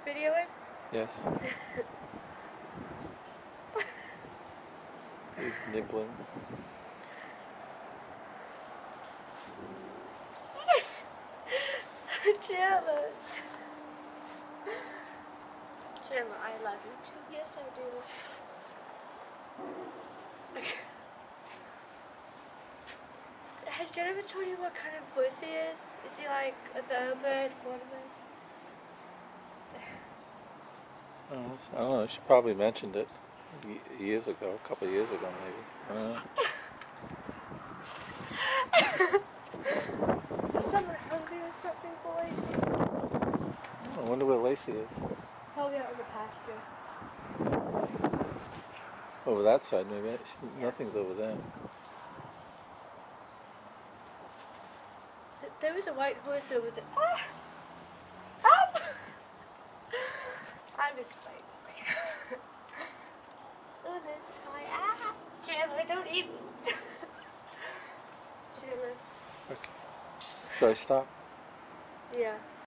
videoing? Yes. He's nibbling. Chandler. Chandler, I love you too. Yes, I do. Has Jennifer told you what kind of voice he is? Is he like a thoroughbred, one of us? I don't know. She probably mentioned it years ago, a couple of years ago, maybe. I don't know. Is someone hungry or something, boys? I wonder where Lacey is. Probably out in the pasture. Over that side, maybe. Nothing's over there. There was a white horse over there. Ah! Ah! I'm just playing. Oh, there's Ty. Ah! Chandler, don't eat me. Chandler. Okay. Should I stop? Yeah.